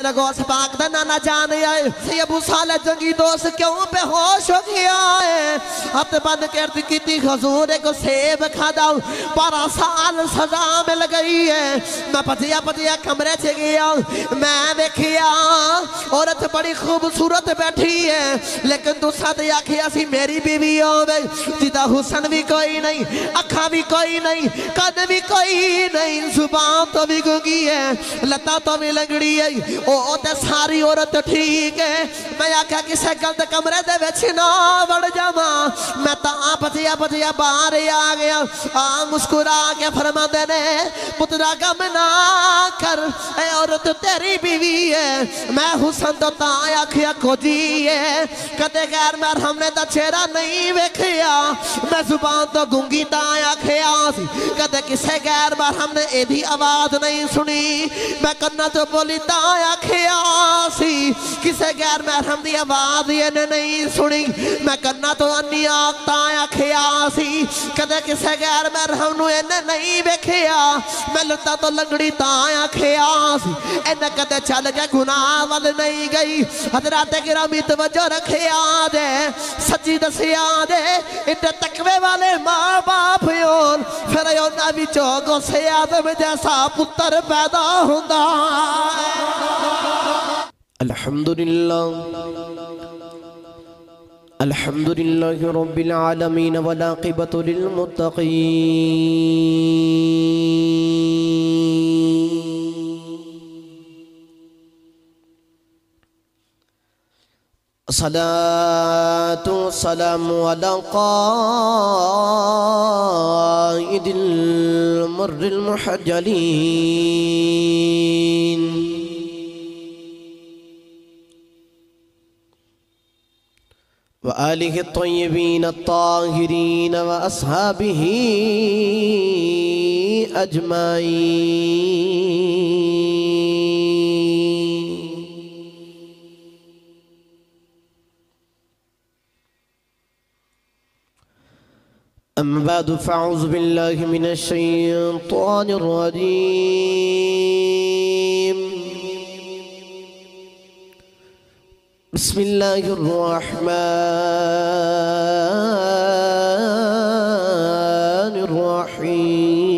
لگو اسپاک دا نانا جانے آئے سی ابو صالح جنگی دوست کیوں بے ہوش ہو گیا ہے ہاتھ بند کرتی کیتی حضور کو سیب کھا داؤ 12 سال سزا مل گئی ہے میں پتیا کمرے چھے گیا میں دیکھیا عورت بڑی خوبصورت بیٹھی ہے لیکن دوسرا دیا کیا سی میری بیوی ہو گئی جیدہ حسن بھی کوئی نہیں اکھا بھی کوئی نہیں قد بھی کوئی نہیں زبان تو بھی گنگی ہے لتا تو بھی لنگڑی ہے او تے ساری عورت ٹھیک ہے میں آکھا کسے گلد کمرے دے ویچ نہ بڑھ جاما میں تا پتیا باہر آ گیا مسکرا کے فرما دینے پترا غم نہ کر اے عورت تیری بیوی ہے میں حسن تو تا آکھیا کو جی ہے کدے غیر مرحم نے تا چہرہ نہیں ویکھیا میں زبان تو گنگی تا آکھیا سی کدے کسے غیر مرحم نے ایدھی آواز نہیں سنی میں کرنا تو بولی تا آکھیا سی کسے غیر محرم دی آواز یہ نہیں سنی میں کرنا تو انی آکتا آکھیا سی کدے کسے غیر محرم نو انہیں نہیں بیکھیا میں لتا تو لنگڑی تا آکھیا سی انہیں کدے چل گئے گناہ وال نہیں گئی حضرات گرامی توجہ رکھیا دے سچی دسیا دے انہیں تقوی والے ماں باپ یون پھر یون نبی چوکوں سے آدم جیسا پتر پیدا ہوندہ الحمدللہ رب العالمین والعاقبۃ للمتقین الصلاة والسلام على قائد المر المحجلين وآله الطيبين الطاهرين وأصحابه أجمعين أما بعد فأعوذ بالله من الشيطان الرجيم بسم الله الرحمن الرحيم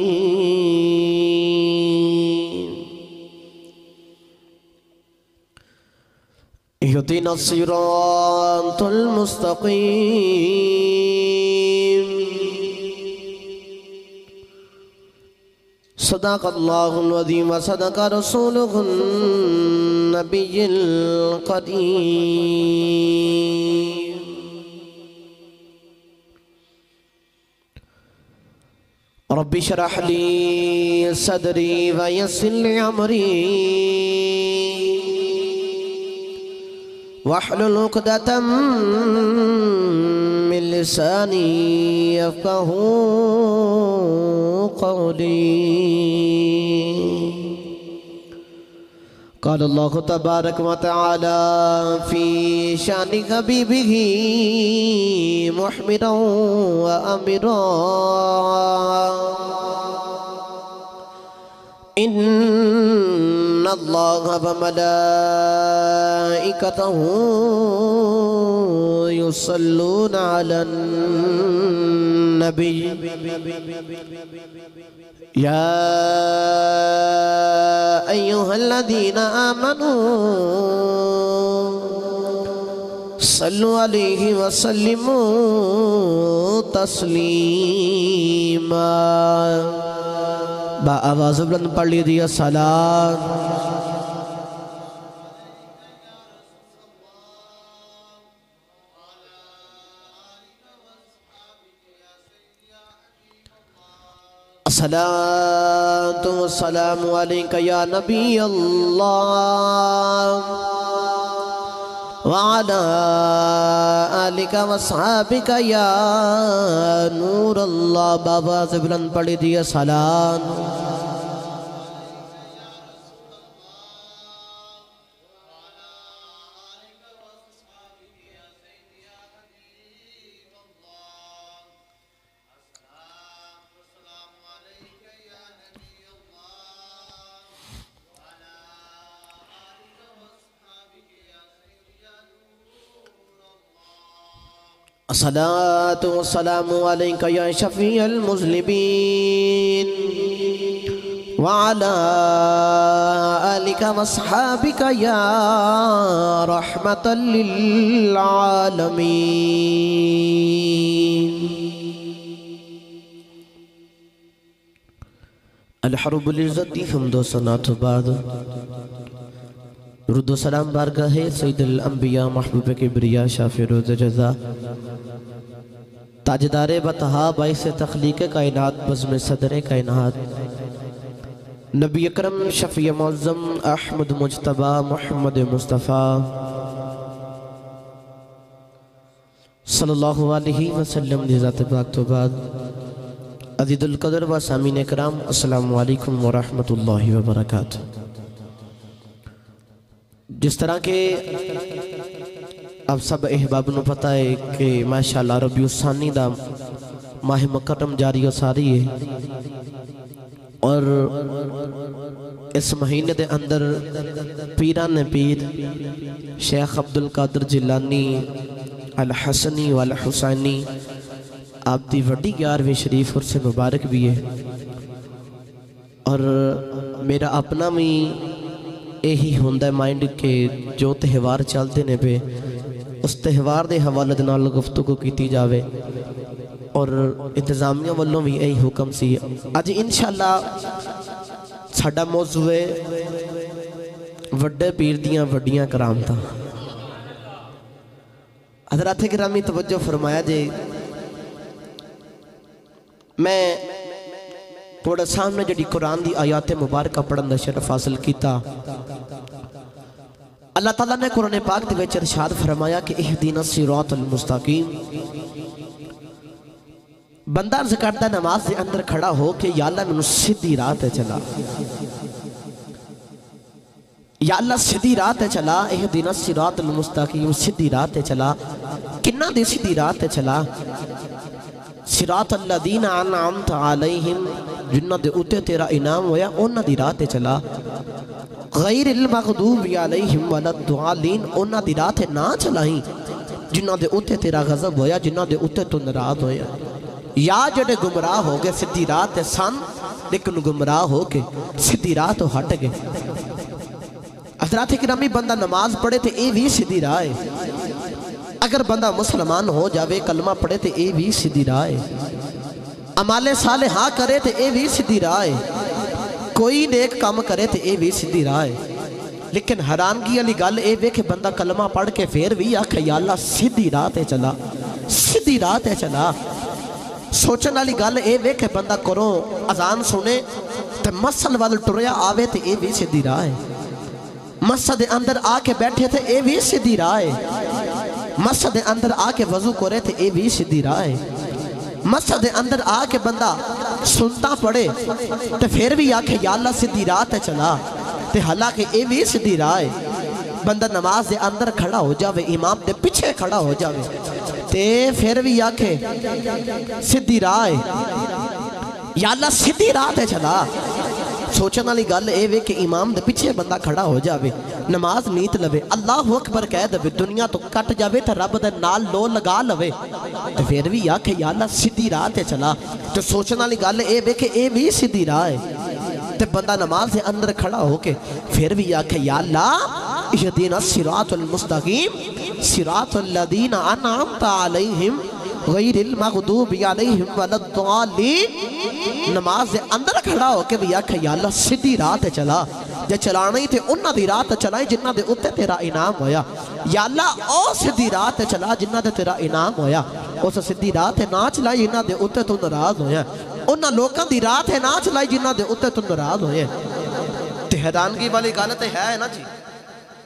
اهدنا الصراط المستقيم صدق الله العظيم وصدق رسوله النبي القديم رب اشرح لي صدري ويسر لي أمري واحلل عقدة من لساني يفقهوا قولي قال الله تبارك وتعالى في شان حبيبه محمدا وأمرا إن الله وملائكته يصلون على النبي يا أيها الذين آمنوا صلوا عليه وسلموا تسليما با آواز بلند پڑھ لیجئے صلاة الصلاة والسلام عليك يا نبي الله وعلى آلك وصحابك يا نور الله بابا زبلن پڑھی دیئے سلام الصلاة والسلام عليك يا شفيع المذنبين وعلى آلك واصحابك يا رحمة للعالمين. الحرب العزت حمد و ثنا تو بعد درود و سلام بارگاہ سید الانبیاء محبوب کبریا شافع روز جزا تاجدار بطہا باعث تخلیق کائنات بزم صدر کائنات نبی اکرم شفیع معظم احمد مجتبی محمد مصطفیٰ صلی اللہ علیہ وسلم دی ذات پاک تو بعد عزیز القدر و سامعین اکرام السلام علیکم ورحمۃ اللہ وبرکاتہ. جس طرح کہ اب سب احباب نو پتہ ہے کہ ماشاءاللہ ربیع الثانی دا ماہ مکرم جاری و ساری ہے اور اس مہینے دے اندر پیران پیر شیخ عبدالقادر جیلانی الحسنی والحسینی آپ دی وڈی 11ویں شریف اور سے مبارک بھی ہے اور میرا اپنا بھی یہی ہوندہ ہے مائنڈ کہ جو تہوار چلتے نے پہ اس تہوار دے حوالہ دنال گفتگو کیتی جاوے اور انتظامیہ والوں بھی یہی حکم سی. آج انشاءاللہ ساڑھا موضوع ہے وڈے پیر دیاں وڈیاں کرامتاں. حضرات گرامی توجہ فرمایا جے میں تھوڑا سامنے جڑی قرآن دی آیات مبارکہ پڑھن دا شرف حاصل کیتا. اللہ تعالیٰ نے قرآن پاک دے وچ ارشاد فرمایا کہ اہدینا الصراط المستقیم. بندہ عرض کرتا نماز دے اندر کھڑا ہو کہ یا اللہ میں سیدھی راہ تے چلا, یا اللہ سیدھی راہ تے چلا. اہدینا الصراط المستقیم, سیدھی راہ تے چلا. کنہ دے سیدھی راہ تے چلا؟ صراط الذین انعمت علیہم, جنہ دے اوتے تیرا انعام ہویا انہ دی راہ تے چلا. غیر المغضوب علیہم ولا الضالین, انہ دی راہ تے نہ چلائیں جنہ دے اوتے تیرا غضب ہویا, جنہ دے اوتے تو ناراض ہویا. یا جڑے گمراہ ہو گئے سیدھی راہ تے سن لیکن گمراہ ہو کے سیدھی راہ تو ہٹ گئے. حضرات کرامی بندہ نماز پڑھے تے اے بھی سیدھی راہ ہے. اگر بندہ مسلمان ہو جاوے کلمہ پڑھے تے اے بھی سیدھی راہ ہے. عمال صالحہ کرے تے اے بھی سیدھی راہ ہے. کوئی نیک کام کرے تے اے بھی سیدھی راہ ہے. لیکن حیرانگی علی گل اے وے کہ بندہ کلمہ پڑھ کے پھر بھی آکھے یا اللہ سیدھی راہ تے چلا, سیدھی راہ تے چلا. سوچن والی گل اے وے کہ بندہ کرو اذان سنے تے مسجد وال ٹریا آوے تے اے بھی سیدھی راہ ہے. مسجد اندر آ کے بیٹھے تے اے بھی سیدھی راہ ہے. مسجد اندر آ کے وضو کرے تے اے بھی سیدھی راہ ہے. مسجد اندر آ کے بندہ سنتا پڑے تے پھر بھی آکھے یا اللہ سیدھی راہ تے چلا تے حالانکہ اے بھی سیدھی راہ ہے. بندہ نماز دے اندر کھڑا ہو جاوے, امام دے پیچھے کھڑا ہو جاوے تے پھر بھی آکھے سیدھی راہ ہے, یا اللہ سیدھی راہ تے چلا. سوچن والی گل اے وے کہ امام دے پیچھے بندہ کھڑا ہو جاوے, نماز نیت لوے, اللہ اکبر کہہ دے دنیا تو کٹ جاوے تے رب دے نال لو لگا لوے تے پھر بھی آکھے یا اللہ سیدھی راہ تے چلا. تو سوچن والی گل اے وے کہ اے بھی سیدھی راہ ہے. تے بندہ نماز دے اندر کھڑا ہو کے پھر بھی آکھے یا اللہ اہدینا الصراط المستقیم, صراط الذین انعمت علیہم غیر المغضوب علیہم ولا الضالین. نماز دے اندر کھڑا ہو کے بھی آکھے یا اللہ سیدھی راہ تے چلا. جے چلانا ہی تے انہ دی راہ تے چلائیں جنہ دے اتے تیرا انعام ہویا. یا اللہ او سیدھی راہ تے چلا جنہ دے تیرا انعام ہویا. اس سیدھی راہ تے نہ چلائی جنہ دے اتے تو ناراض ہویا. انہ لوکاں دی راہ تے نہ چلائی جنہ دے اتے تو ناراض ہوئے. تے حیرانگی والی گل تے ہے نا جی,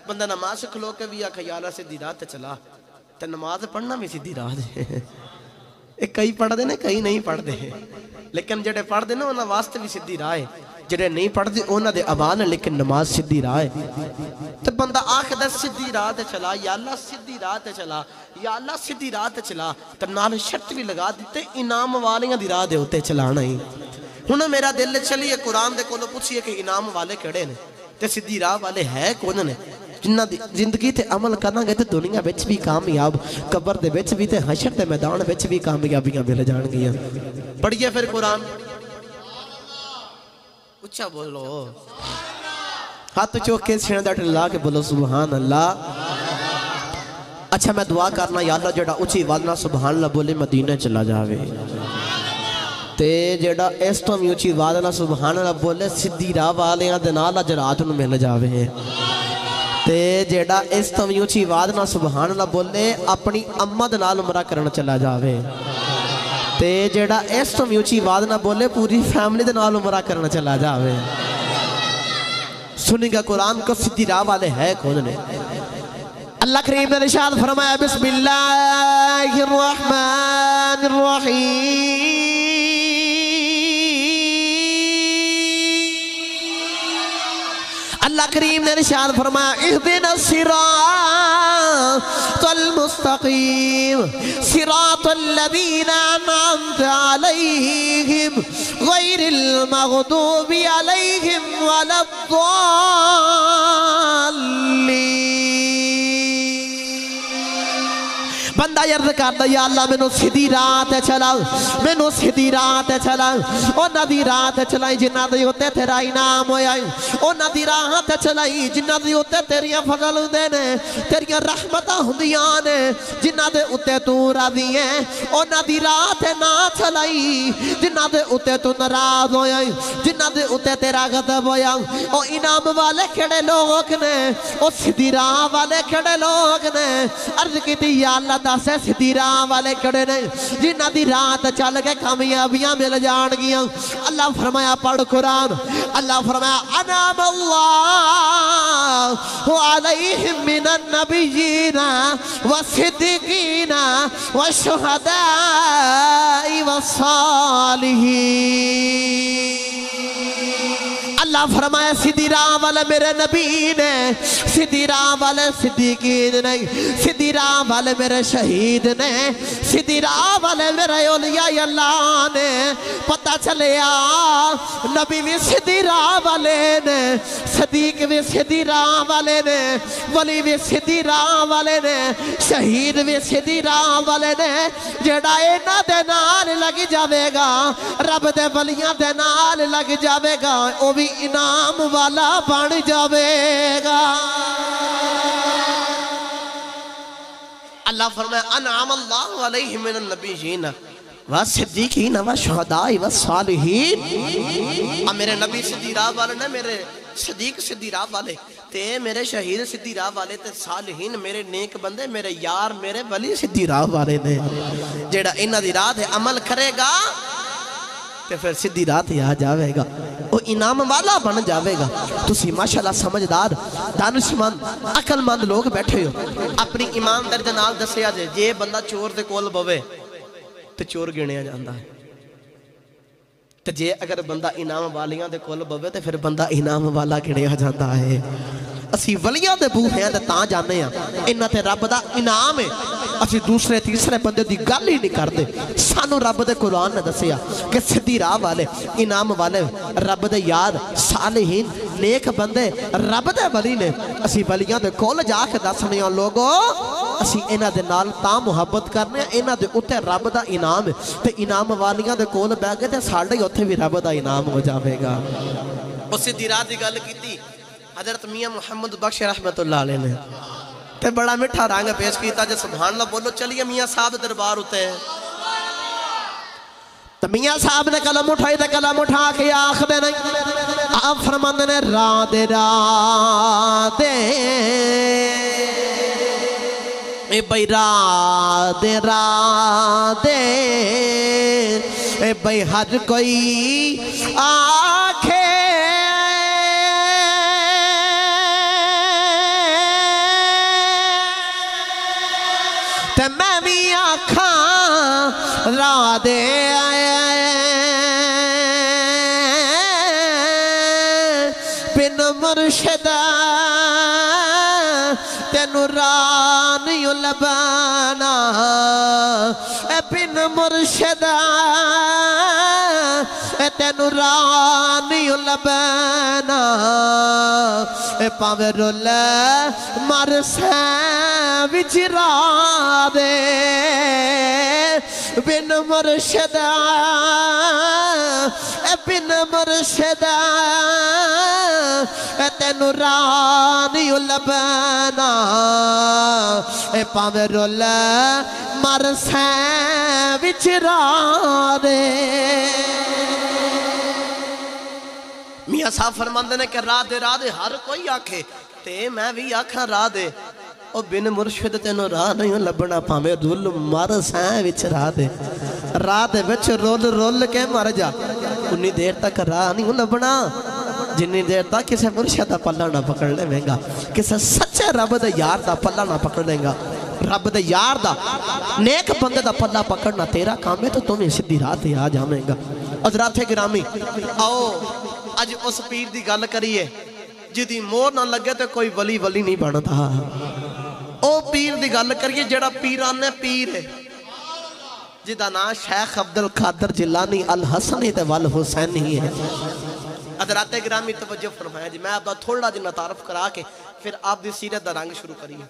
بندہ نماز کھلو کے بھی آکھے یا اللہ سیدھی راہ تے چلا. تے نماز پڑھنا بھی سیدھی راہ دے. کئی پڑھ دے نے کئی نہیں پڑھ دے, لیکن جڑے پڑھ دے نا انہاں واسطے بھی سیدھی راہ ہے. جڑے نہیں پڑھ دے انہاں دے ابان ہے لیکن نماز سیدھی راہ ہے. تے بندہ آکھدا سیدھی راہ تے چلا, یا اللہ سیدھی راہ تے چلا, یا اللہ سیدھی راہ تے چلا. تے نال شرط بھی لگا دیتے انعام والیاں دی راہ دے اوتے چلانا ہی. ہن میرا دل چلیے قرآن دے کولوں پوچھئے کہ انعام والے کیڑے نے تے سیدھی راہ والے ہے کون نے. جنہ دی زندگی تے عمل کرنا گے تے دنیا بچ بھی کامیاب قبر دے بچ بھی تے حشر دے میدان بچ بھی کامیابیاں مل جان گیا پڑھیے پھر قرآن اچھا بولو ہاتھ چوکے سینے دا ٹھلا کے بولو سبحان اللہ اچھا میں دعا کرنا یا اللہ جڑا اچھی والنا سبحان اللہ بولے مدینہ چلا جاوے تے جڑا اس تو میں اچھی والنا سبحان اللہ بولے سدھی راہ والیاں دے نال اجرات نوں مل جاوے تے جڑا اس تو میں اچھی والنا سبحان اللہ بولے اپنی اماں دے نال عمرہ کرنا چلا جاوے تے جڑا اس تو میں اچھی والنا بولے پوری فیملی دے نال عمرہ کرنا چلا جاوے سنیں گا قرآن کو سدھی راہ والے ہے کون نے اللہ کریم نے ارشاد فرمایا بسم اللہ الرحمن الرحیم اللہ کریم نے ارشاد فرمایا اہدنا الصراط المستقیم صراط الذین انعمت علیہم غیر المغضوب علیہم ولا الضالین بندہ یرد کرتا یا اللہ میں نو سیدھی رات چلاؤ میں نو سیدھی رات چلاؤ او ندی رات چلائی جنہ دی ہوتے تیرا انعام ہویا او ندی رات چلائی جنہ دی ہوتے تیریاں فضل دینے تیریاں رحمتہ ہندیانے جنہ دے ہوتے تو راضی ہیں او ندی رات نہ چلائی جنہ دے ہوتے تو ناراض ہویا جنہ دے ہوتے تیرا غضب ہویا او انعام والے کھڑے لوگ نے او سیدھی راہ والے کھڑے لوگ نے عرض کی تھی یا اللہ داسے سدھی راہ والے کھڑے نے جنہ دی رات چل کے کامیابیاں مل جان گیاں اللہ فرمایا پڑھ قرآن اللہ فرمایا انعم اللہ علیہم من النبیین والصدیقین والشہداء والصالحین اللہ فرمایا سیدھی راہ والے میرے نبی نے سیدھی راہ والے صدیقین نے سیدھی راہ والے میرے شہید نے سیدھی راہ والے میرے اولیاء اللہ نے پتہ چلیا نبی بھی سیدھی راہ والے نے صدیق بھی سیدھی راہ والے نے ولی بھی سیدھی راہ والے نے شہید بھی سیدھی راہ والے نے جڑا اینا دے نال لگ جاوے گا رب دے ولیاں دے نال لگ جاوے گا او بھی انعام والا بن جاوے گا اللہ فرمائے انعام اللہ علیہ من النبیین والصدیقین والشہداء والصالحین میرے نبی سدھی راہ والے نے میرے صدیق سدھی راہ والے تے میرے شہید سدھی راہ والے تے صالحین میرے نیک بندے میرے یار میرے ولی سدھی راہ والے نے جیڑا انہ دی راہ دے عمل کرے گا تے پھر سدھی رات ہی آ جاوے گا وہ انعام والا بن جاوے گا تسی ماشاءاللہ سمجھدار دانشمند عقل مند لوگ بیٹھے ہو اپنی ایمانداری دے نال دسیا جے جے بندہ چور دے کول بوے تے چور گنیا جاندا ہے تے جے اگر بندہ انعام والیاں دے کول بوے تے پھر بندہ انعام والا گنیا جاندا ہے اسی ولیاں دے بوہ ہیں تے تاں جانے ہیں انہاں تے رب دا انعام ہے اسی دوسرے تیسرے بندے دی گل ہی نہیں کرتے سانو رب دے قرآن نے دسیا کہ سدھی راہ والے انعام والے رب دے یار صالحین نیک بندے رب دے ولی نے اسی ولیاں دے کول جا کے دسنے ہیں لوگو اسی انہاں دے نال تاں محبت کرنے ہیں انہاں دے اوتے رب دا انعام ہے تے انعام والیاں دے کول بیٹھ کے تے ساڈے اوتھے بھی رب دا انعام ہو جاوے گا اس سدھی راہ دی گل کیتی حضرت میاں محمد بخش رحمت اللہ علیہ نے تے بڑا مٹھا رنگ پیش کیتا جے سبحان اللہ بولو چلیے میاں صاحب دربار ہوتے ہیں تو میاں صاحب نے کلم اٹھائی تے کلم اٹھا کے آخ دے نہیں آپ فرماند نے رادے رادے اے بھائی رادے رادے اے بھائی ہر کوئی آکھے تے میں بھی آکھاں را دے بن مرشد تینو رانیو لبانا بن مرشد تینو راہ نہیں لبنا پاوے رول مر سین وچ راہ دے بن مرشد بن مرشد تینو راہ نہیں لبنا پاوے رول مر سین وچ راہ دے میاں صاحب فرماندے نے کہ راہ دے ہر کوئی آکھے تے میں بھی آکھاں راہ دے او بن مرشد تینو راہ نہیں لبنا پاوے رول مر سین وچ راہ دے وچ رول کے مر جا انی دیر تک راہ نہیں لبنا جنی دیر تک کسے مرشد دا پلہ نہ پکڑ لے گا کسے سچے رب دے یار دا پلہ نہ پکڑ لے گا رب دے یار دا نیک بندے دا پلہ پکڑنا تیرا کام ہے تو تمہیں سدھی راہ تے آ جاویں گا حضرات گرامی آؤ اج اس پیر دی گل کریے جدی مور نہ لگے تو کوئی ولی نہیں بنتا او پیر دی گل کریے جڑا پیرانے پیر ہے جدا نا شیخ عبدالقادر جیلانی الحسنی تے والحسینی ہے حضرات گرامی توجہ فرمایا جی میں آپ دا تھوڑا جنہ تعارف کرا کے پھر آپ دی سیرت دا رنگ شروع کریے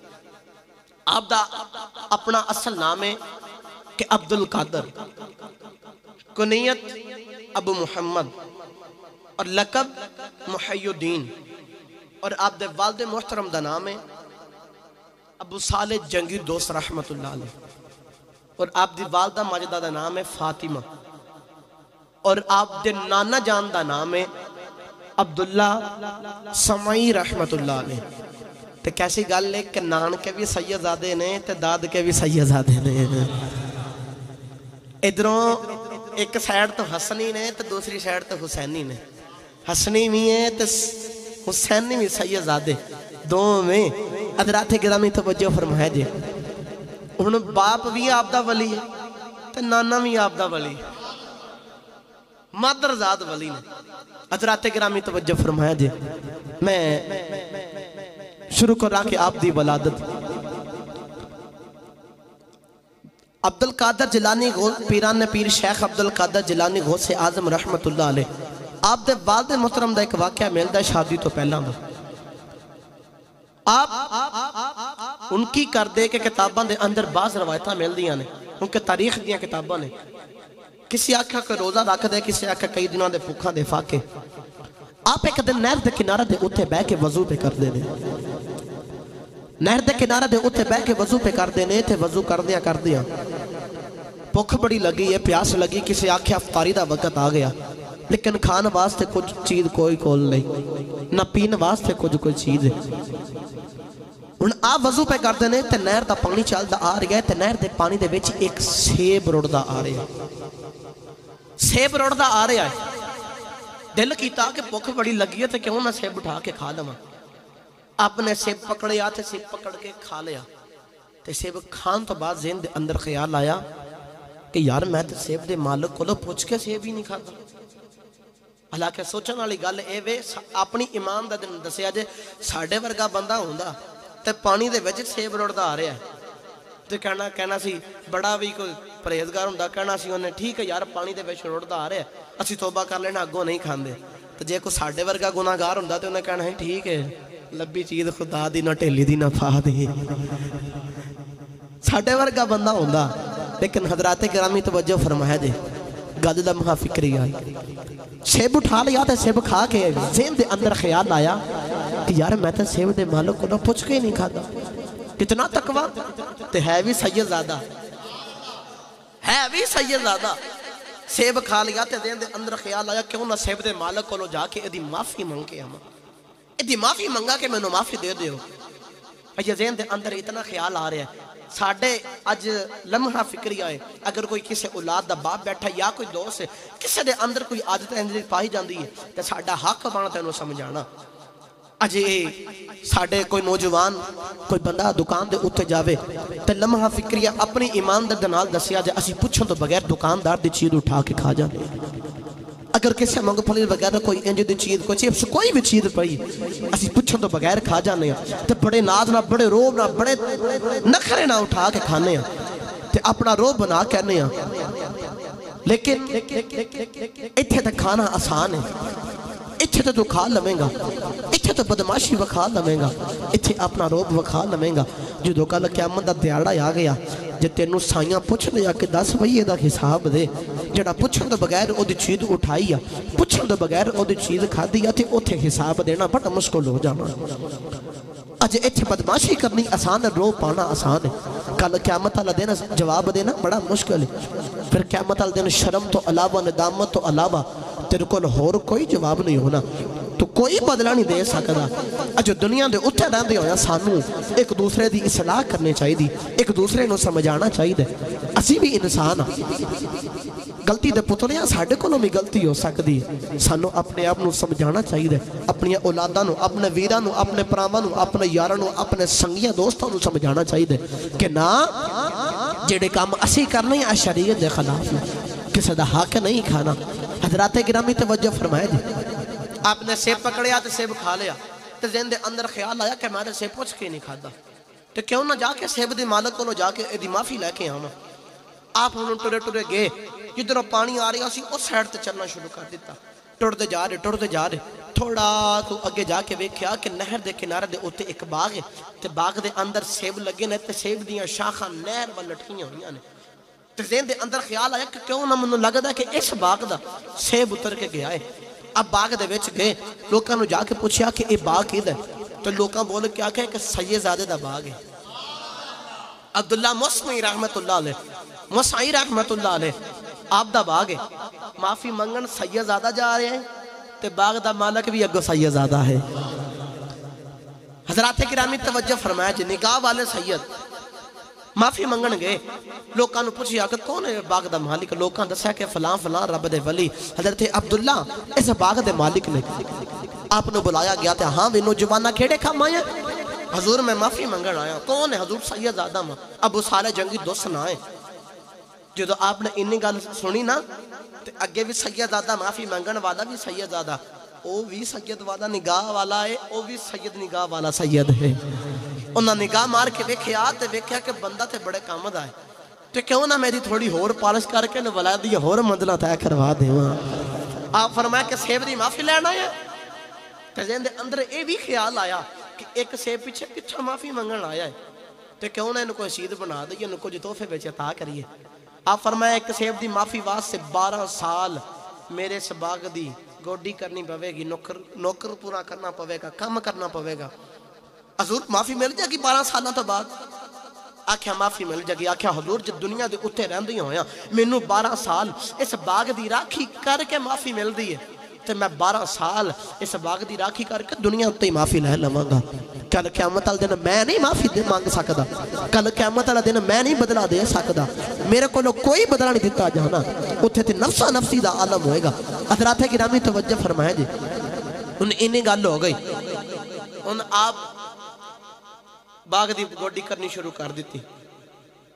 آپ دا اپنا اصل نام ہے کہ عبدالقادر کنیت ابو محمد اور لقب محی الدین اور آپ دے والد محترم دا نام ہے ابو صالح جنگی دوست رحمت اللہ علیہ اور آپ دی والدہ ماجدہ دا نام ہے فاطمہ اور آپ دے نانا جان دا نام ہے عبداللہ سمعی رحمت اللہ علیہ تے کیسی گل لے کہ نان کے بھی سیدزادے نے تے داد کے بھی سیدزادے نے ادھروں ایک سائیڈ تو حسنی نے تے دوسری سائیڈ تو حسینی نے حسنی بھی ہے تے حسینی بھی سیدزادے دو میں حضرات گرامی توجہ فرمایا جی انہوں باپ بھی آپ دا ولی ہے تے نانا بھی آپ دا ولی ہے مادرزاد ولی نے حضرات گرامی توجہ فرمایا جی میں شروع کر رہا کہ آپ دی ولادت عبدالقادر جیلانی پیران پیر شیخ عبدالقادر جیلانی غوث اعظم رحمت اللہ علیہ آپ دے والد محترم دا ایک واقعہ ملتا ہے شادی تو پہلا میں آپ ان کی کر دے کہ کتاباں دے اندر بعض روایتاں مل دیاں نے ان کے تاریخ دیاں کتاباں نے کسی آکھا کوئی روزہ رکھ دے کسی آکھا کئی دنوں دے پکھاں دے فاقے آپ ایک دن نہر دے کنارہ دے اتھے بہ کے وضو پہ کر دے نے نہر دے کنارہ دے اتھے بہ کے وضو پہ کر دے نے تھے وضو کر دیا پکھ بڑی لگی ہے پیاس لگی کسی آکھا افطاری دا وقت آ گیا لیکن کھان واسطے کچھ چیز کوئی کول نہیں نہ پین واسطے کچھ کوئی چیز ہے ان آپ وضو پہ کر دینے تے نہر دا پانی چال دا آ رہا ہے تے نہر دے پانی دے بیچ ایک سیب روڑ دا آ رہا ہے سیب روڑ دا آ رہا ہے دل کیتا کہ بھوک بڑی لگی ہے تے کیوں نہ سیب اٹھا کے کھا لواں آپ نے سیب پکڑے آتے سیب پکڑ کے کھا لیا تے سیب کھان تو بعد ذہن دے اندر خیال آیا کہ یار میں تے سیب دے مالک کو لو پوچھ کے سیب ہی نہیں کھاتا حالانکہ سوچن والی گل اے وے اپنی ایمان دا دن دسیا جے ساڈے ورگا بندہ ہوندا تے پانی دے وچ سیب روڑدا آ رہا ہے تے کہنا سی بڑا بھی کوئی پرہیزگار ہوندا کہنا سی انہیں ٹھیک ہے یار پانی دے وچ روڑدا آ رہا ہے اسی توبہ کر لینا اگوں نہیں کھاندے تے جے کوئی ساڈے ورگا گناہگار ہوندا تے انہیں کہنا ہے ٹھیک ہے لبی چیز خدا دی نہ ٹھیلی دی نہ پھا دی ساڈے ورگا بندہ ہوندا لیکن حضرات گرامی توجہ فرمایا جے گل دا مہا فکری آئی سیب اٹھا لیا تے سیب کھا کے ذہن دے اندر خیال آیا کہ یار میں تے سیب دے مالک کو نہ پوچھ کے نہیں کھاتا کتنا تقویٰ تے ہے بھی سیدزادہ سیب کھا لیا تے ذہن دے اندر خیال آیا کیوں نہ سیب دے مالک کو جا کے ادھی معافی مانگ کے ہم ادھی معافی مانگا کہ میں نو معافی دے دیو یہ ذہن دے اندر اتنا خیال آ رہا ہے ساڑھے اج لمحہ فکری آئے اگر کوئی کسی اولاد دا باپ بیٹھا یا کوئی دوست ہے کسی دے اندر کوئی عادت اندر پائی جاندی ہے تو ساڑھا حق بانا تینوں سمجھانا اج ساڑھے کوئی نوجوان کوئی بندہ دکان دے اتھے جاوے تو لمحہ فکری اپنی ایمان دے دنال دسیا جائے اسی پوچھن تو بغیر دکاندار دی چیز اٹھا کے کھا جانے اگر کسی مانگ پھلی وغیرہ کوئی انجو دی چیز کوئی بھی چیز پئی اسی پوچھن تو بغیر کھا جانے ہیں تے بڑے ناز نہ بڑے روب نہ بڑے نخرے نہ اٹھا کے کھانے ہیں تے اپنا روب بنا کہنے ہیں لیکن اتھے تے کھانا آسان ہے، اتھے تے تو کھا لمیں گا، اتھے تے بدماشی وکھا لمیں گا، اتھے اپنا روب وکھا لمیں گا۔ جو کل قیامت دا دیاڑا آ گیا جے تینوں سائیاں پوچھ لیا کہ 10 بھئی دا حساب دے، جڑا پوچھن دے بغیر او دی چیز اٹھائی ہے، پوچھن دے بغیر او دی چیز کھا دیا تے اوتھے حساب دینا بڑا مشکل ہو جانا۔ اج اتھے بدماشی کرنی آسان ہے، رو پانا آسان ہے، کل قیامت والا دن جواب دینا بڑا مشکل ہے۔ پھر قیامت والا دن شرم تو علاوہ، ندامت تو علاوہ تیرے کو ہور کوئی جواب نہیں ہونا، تو کوئی بدلہ نہیں دے سکتا۔ اج دنیا دے اتھے رہندے ہویا سانوں ایک دوسرے دی اصلاح کرنے چاہیے، ایک دوسرے نو سمجھانا چاہیے۔ اسی بھی انسان غلطی دے پتلیاں ساڈے کولوں بھی غلطی ہو سکتی، سانوں اپنے آپ نو سمجھانا چاہیے، اپنی اولاداں نو، اپنے ویراں نو، اپنے پراواں نو، اپنے یاراں نو، اپنے سنگیاں دوستاں نو سمجھانا چاہیے کہ نا جڑے کام اسی کرنے ہیں شریعت دے خلاف ہیں، کسی دا حق نہیں کھانا۔ حضرات گرامی توجہ فرمائے جی، آپ نے سیب پکڑیا تو سیب کھا لیا، تو ذہن دے اندر خیال آیا کہ میں سیب پوچھ کے نہیں کھادا، تو کیوں نہ جا کے سیب دی مالک کو جا کے ایدی معافی لے کے آنا۔ آپ انہوں ٹرے ٹرے گئے، جدھر پانی آ رہا سی اس سائڈ تے چلنا شروع کر دیتا، ٹرتے جا رہے، تھوڑا تو اگے جا کے ویکھیا کہ نہر دے کنارے دے اوتے ایک باغ ہے، تے باغ دے اندر سیب لگے نے، تے سیب دیاں شاخاں نہر ول لٹکیاں ہوئیاں نے۔ تے ذہن دے اندر خیال آیا کہ کیوں نہ منوں لگدا کہ اس باغ دا سیب اتر کے گیا ہے۔ اب باغ دے وچ گئے، لوکاں نو جا کے پوچھیا کہ اے باغ کدھر ہے، تو لوکاں بول کے آکھیا کہ سید زادے دا باغ ہے۔ عبداللہ مسعی رحمت اللہ علیہ، مسعی رحمت اللہ علیہ آپ دا باغ ہے، معافی منگن سید زادہ جا رہے ہیں، تے باغ دا مالک بھی اگو سید زادہ ہے۔ حضرات گرامی توجہ فرمایا جی، نکاح والے سید معافی منگن گئے، لوکاں نو پوچھیا کہ کون ہے باغ دا مالک، لوکاں دسیا کہ فلاں فلاں رب دے ولی حضرت عبداللہ اس باغ دے مالک نے۔ آپ نے بلایا گیا تھا، ہاں بھی نوجوانہ کھیڑے کھام آئے، حضور میں معافی منگن آیا۔ کون ہے حضور؟ سید زادہ ماں، ابو صالح جنگی دوست نہ آئے۔ جو آپ نے انہی گل سنی نا، اگے بھی سید زادہ معافی منگن والا بھی سید زادہ، او بھی سید والا نگاہ والا ہے، او بھی سید نگاہ والا سید ہے۔ انہاں نگاہ مار کے ویکھیا تے ویکھیا کہ بندہ تے بڑے کام دا ہے، تے کیوں نہ میری تھوڑی ہور پالش کر کے ولایت دی ہور منزلہ طے کروا دیواں۔ آپ فرمایا کہ سیب دی معافی لینا ہے، تے ذہن دے اندر اے بھی خیال آیا کہ ایک سیب پیچھے کتھا معافی منگن آیا ہے، تے کیوں نہ انہوں کو رسید بنا دئیے، انہوں کو جو تحفے وچ عطا کریے۔ آپ فرمایا ایک سیب دی معافی واسطے 12 سال میرے اس باغ دی گوڈی کرنی پوے گی، نوکر پورا کرنا پوے گا، کام کرنا پوے گا۔ حضور معافی مل جائے گی 12 سالوں تو بعد؟ آکھیا معافی مل جائے گی۔ آکھیا حضور جب دنیا دے اتھے رہندی ہویا مینوں 12 سال اس باغ دی راکھی کر کے معافی مل دی ہے، تو میں 12 سال اس باغ دی راکھی کر کے دنیا اتھے معافی لے لواں گا۔ کل قیامت والے دن میں نہیں معافی مانگ سکدا، کل قیامت والے دن میں نہیں بدلہ دے سکدا، میرے کو کوئی بدلہ نہیں دیتا جانا، اتھے تے نفسا نفسی دا عالم ہوئے گا۔ حضرات گرامی توجہ فرمائے جی، انہیں گل ہو گئی، ان آپ باغ دی گوڈی کرنی شروع کر دیتی،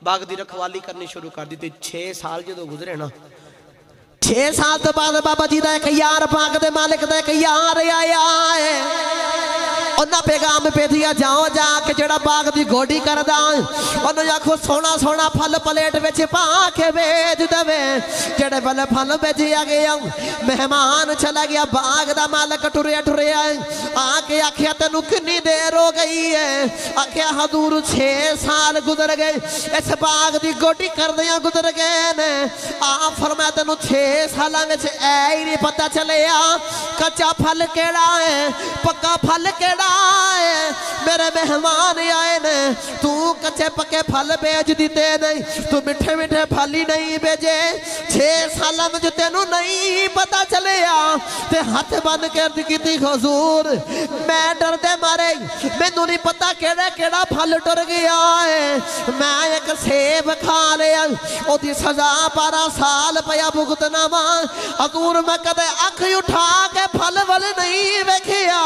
باغ دی رکھوالی کرنی شروع کر دیتی۔ 6 سال جدو گزرے نا، 6 سال تو بعد بابا جی دا ایک یار پاک دے مالک دا ایک یار آیا ہے، انہاں پیغام پہ دیا جاؤ جا کے جڑا باغ دی گوڈی کردا، انہوں آکھو سونا سونا پھل پلیٹ وچ پا کے بیچ دے، جڑے پھل بیچیا گیا مہمان چلا گیا، باغ دا مالک ٹریا ٹریا آ کے آکھیا تینوں کنی دیر ہو گئی ہے؟ آکھیا حضور 6 سال گزر گئے، اس باغ دی گوڈی کردیاں گزر گئے نے۔ آپ فرمایا تینوں 6 سالاں وچ اے ہی نہیں پتہ چلیا کچا پھل کیڑا ہے پکا پھل کیڑا ہے؟ میرے مہمان آئے نے، تو کچے پکے پھل بیچ دیتے نہیں، تو مٹھے مٹھے پھل ہی نہیں بیجے، 6 سالہ میں جو تینوں نہیں پتا چلیا، تے ہاتھ بند کر دیتی حضور میں ڈر دے مارے مینوں نہیں پتا کیڑا کیڑا پھل ٹر گیا ہے، میں ایک سیب کھا لیا، او دی سزا 12 سال پیا بھگتنا وا۔ حضور میں کدے اکھ اٹھا کے پھل ول نہیں ویکھیا،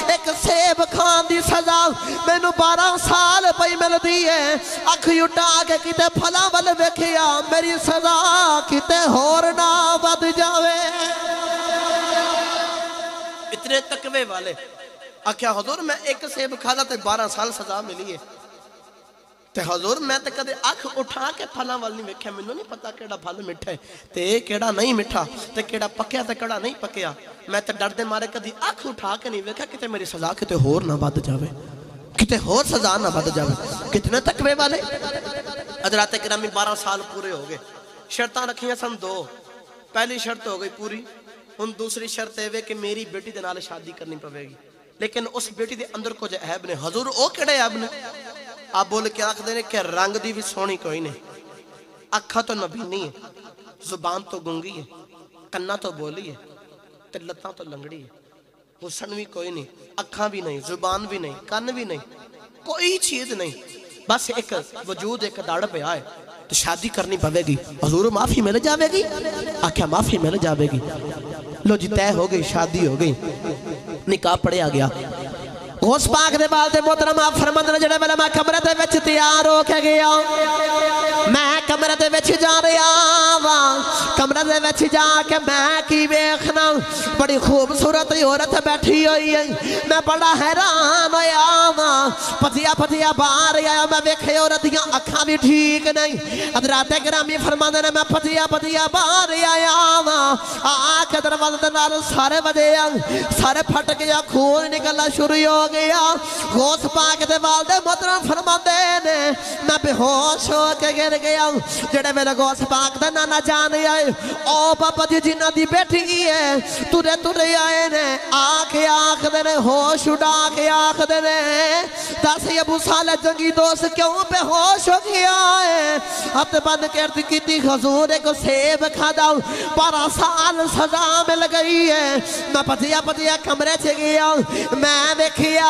ایک سیب کھان دی سزا مینوں 12 سال پئی مل دی ہے، اکھ اٹھا کے کتے پھلا ول ویکھیا، میری سزا کتے ہور نہ ود جاوے۔ اتنے تقوی والے آکھیا حضور میں ایک سیب کھادا تے 12 سال سزا ملی ہے، تے حضور میں تے کدے اکھ اٹھا کے پھلاں وال نہیں ویکھیا مینوں نہیں پتا کیڑا پھل میٹھا ہے تے کیڑا نہیں میٹھا تے کیڑا پکیا تے کیڑا نہیں پکیا میں تے ڈر دے مارے کدی اکھ اٹھا کے نہیں ویکھیا کتے میری سزا کتے ہور نہ ود جاوے کتے ہور سزا نہ ود جاوے کتنے تقوی والے حضرات کرام 12 سال پورے ہو گئے شرطاں رکھیاں سن 2 پہلی شرط ہو گئی پوری ہن دوسری شرط ہے کہ میری بیٹی دے نال شادی کرنی پوے گی لیکن اس بیٹی دے اندر کچھ عیب نے حضور او کیڑے عیب نے آپ بول کے آکھ دے نے کہ رنگ دی بھی سونی کوئی نہیں اکھا تو نبینی ہے زبان تو گنگی ہے کنا تو بولی ہے تے لتاں تو لنگڑی ہے حسن بھی کوئی نہیں اکھاں بھی نہیں زبان بھی نہیں کن بھی نہیں کوئی چیز نہیں بس ایک وجود ایک داڑ پہ آئے تو شادی کرنی پوے گی حضور معافی مل جاوے گی آکھیا معافی مل جاوے گی لو جی طے ہو گئی شادی ہو گئی نکاح پڑھیا گیا غوث پاک دے والد محترم فرماندے نے جڑے ویلے میں کمرے دے وچ تیار ہو کے گیا میں کمرے دے وچ جا رہا وا کمرے دے وچ جا کے میں کی ویکھنا بڑی خوبصورت عورت بیٹھی ہوئی ہے میں بڑا حیران ہویا وا پتیا پتیا باہر آیا میں ویکھے عورت دیاں اکھاں بھی ٹھیک نہیں حضرات گرامی فرماندے نے میں پتیا پتیا باہر آیا وا آ کے دروازے دے نال سارے وجے سارے پھٹ گیا خون نکلنا شروع ہو گیا غوث پاک دے والد محترم فرماندے نے میں بے ہوش ہو کے گر گیا جڑے میرے غوث پاک دا نانا جان آئے او بابا جی جنہ دی بیٹھی ہے تورے تورے آئے نے آکھ دے نے ہوش اڑا کے آکھ دے نے دس ابو صالح جنگی دوست کیوں بے ہوش ہو گیا ہے ہاتھ بند کرتی کیتی حضور کو سیب کھا داؤ 12 سال سزا مل گئی ہے میں پتیا پتیا کمرے سے گیا میں دیکھیا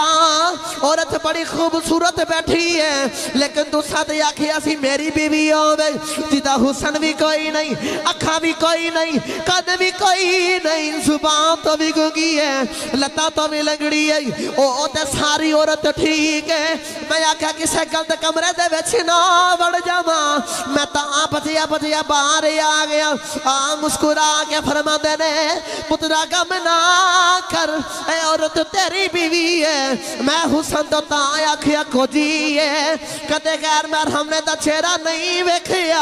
عورت بڑی خوبصورت بیٹھی ہے لیکن دوسرا تے آکھیا سی میری بیوی ہوے جدا حسن بھی کوئی نہیں اکھاں بھی کوئی نہیں کن بھی کوئی نہیں زبان تو بھی گنگی ہے لتا تو بھی لنگڑی ہے او تے ساری عورت ٹھیک ہے میں آکھیا کسے غلط کمرے دے وچ نہ وڑ جاواں میں تاں پتیا پتیا باہر آ گیا مسکرا کے فرماندے نے پترا غم نہ کر اے عورت تیری بیوی ہے میں حسن تو تاں آکھیا کھوجی ہے کدے غیر محرم نے دا چہرہ نہیں ویکھیا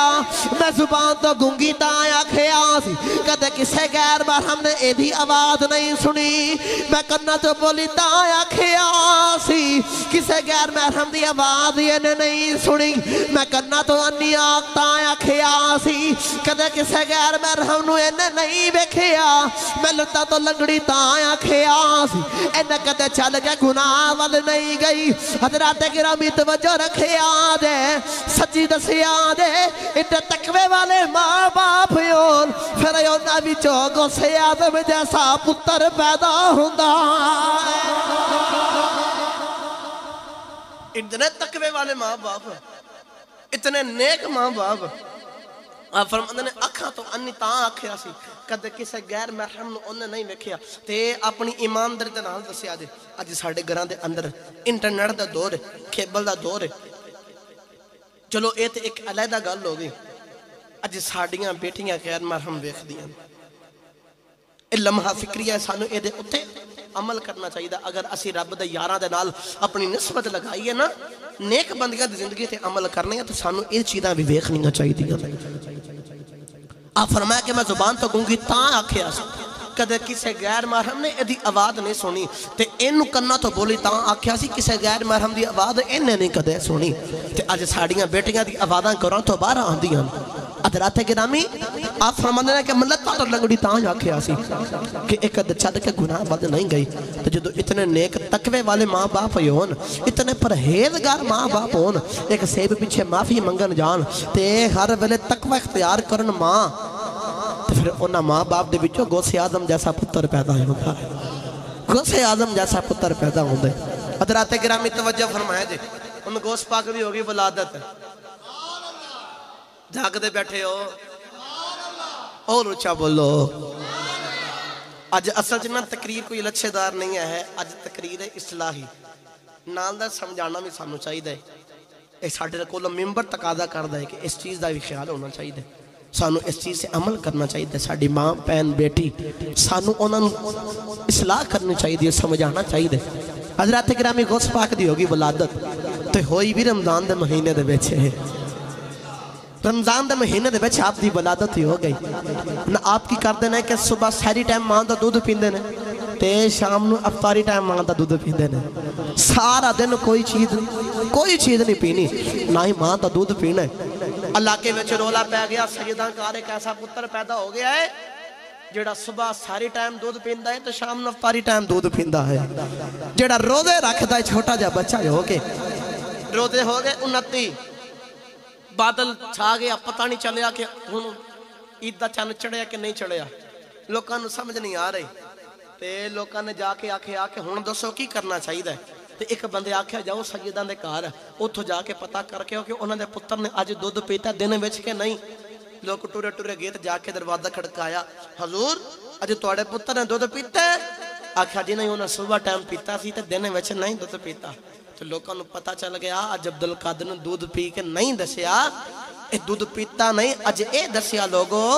میں زبان تو گنگی تاں آکھیا سی کدے کسے غیر محرم نے ایدھی آواز نہیں سنی میں کنا تو بولی تاں آکھیا سی کسے غیر محرم دی آواز یہ نہیں سنی میں کنا تو انی آگ تاں آکھیا سی کدے کسے غیر محرم نو اینے نہیں ویکھیا میں لتا تو لنگڑی تاں آکھیا سی اینے کدے چل گیا گناہ وال نہیں گئی حضرات گرامی توجہ رکھے آدھے سچی دسی آدھے اٹھے تقوی والے ماں باپ یون پھر یونا بھی چوکوں سے آدم جیسا پتر پیدا ہوندہ اتنے تقوی والے ماں باپ اتنے نیک ماں باپ آپ فرماندے نے اکھاں تو انی تاں آکھیا سی کدے کسے غیر محرم نو انہیں نہیں ویکھیا تے اپنی ایمانداری دے نال دسیا دے اج ساڈے گھراں دے اندر انٹرنیٹ دا دور ہے کیبل دا دور ہے چلو اے تے ایک علیحدہ گل ہو گئی اج ساڈیاں بیٹیاں غیر محرم ویکھدیاں اے لمحہ فکری ہے سانو اے دے اوتے عمل کرنا چاہیے اگر اسی رب دے یاراں دے نال اپنی نسبت لگائیے نا نیک بندیاں دی زندگی تے عمل کرنے ہیں تو سانو اے چیزاں بھی ویکھنیاں چاہیے آپ فرمایا کہ میں زبان تو گونگی تاں آکھیا سی کدے کسے غیر محرم نے ایدھی آواز نہیں سنی تے اینو کنا تو بولی تاں آکھیا سی کسے غیر محرم دی آواز اینے نہیں کدے سنی تے اج ساڑیاں بیٹیاں دی آوازاں گھراں تو باہر آندیاں حضرات گرامی آپ فرماندے ہیں کہ ملتا تو لنگڑی تاں آکھیا سی کہ ایک چل کے گناہ ود نہیں گئی تو جدو اتنے نیک تقوی والے ماں باپ ہون اتنے پرہیزگار ماں باپ ہون ایک سیب پیچھے معافی منگن جان تے ہر ویلے تقوی اختیار کرن ماں تو پھر انہاں ماں باپ دے بچوں غوث اعظم جیسا پتر پیدا ہوتا ہے غوث اعظم جیسا پتر پیدا ہوندے حضرات گرامی توجہ فرمائے دے ان غوث پاک بھی ہوگی ولادت جاگ دے بیٹھے ہو اور اچھا بولو آج اصل جنہ تقریر کوئی لچھے دار نہیں ہے آج تقریر اصلاحی نال دا سمجھانا بھی سانو چاہیے دے ایک ساڑھے رکولہ ممبر تقاضا کر دے کہ اس چیز دا بھی خیال ہونا چاہیے دے سانو اس چیز سے عمل کرنا چاہیے دے ساڑھی ماں پہن بیٹی سانو انہوں اصلاح کرنی چاہیے دے سمجھانا چاہیے دے حضرات گرامی غوث پاک دی ہوگی ولادت تے ہوئی بھی رمضان دے مہینے دے بیچے ہے رمضان دے مہینے دے بیچے آپ دی ولادت ہی ہو گئی نہ آپ کی کر دینا ہے کہ صبح سحری ٹائم ماں دا دودھ پیندے نے تے شام نو افطاری ٹائم ماں دا دودھ پیندے نے سارا دن کوئی چیز نہیں پینی نہ ہی ماں دا دودھ پینا ہے اللہ کے وچ رولا پہ گیا سیدہ کار ایک ایسا پتر پیدا ہو گیا ہے جیڑا صبح ساری ٹائم دودھ پیندا ہے تو شام نو افطاری ٹائم دودھ پیندا ہے جیڑا روزے رکھدا ہے چھوٹا جا بچہ ہو کے روزے ہو گئے 29 بادل چھا گیا پتہ نہیں چلیا کہ ہن عید دا چند چڑھیا کہ نہیں چڑھیا لوکاں نوں سمجھ نہیں آ رہی تے لوکاں نے جا کے آکھیا کہ ہن دسو کی کرنا چاہیے تے ایک بندے آکھیا جاؤ سیداں دے گھر اوتھوں جا کے پتہ کر کے کہ انہاں دے پتر نے اج دودھ پیتا دن وچ کہ نہیں لوگ ٹورے ٹورے گئے تے جا کے دروازہ کھڑکایا حضور اج تواڈے پتر نے دودھ پیتا ہے آکھیا جی نہیں انہاں صبح ٹائم پیتا سی تے دن وچ نہیں دودھ پیتا تو لوگوں کو پتہ چل گیا اج عبدالقادر نے دودھ پی کے نہیں دسیا اے دودھ پیتا نہیں اج اے دسیا لوگوں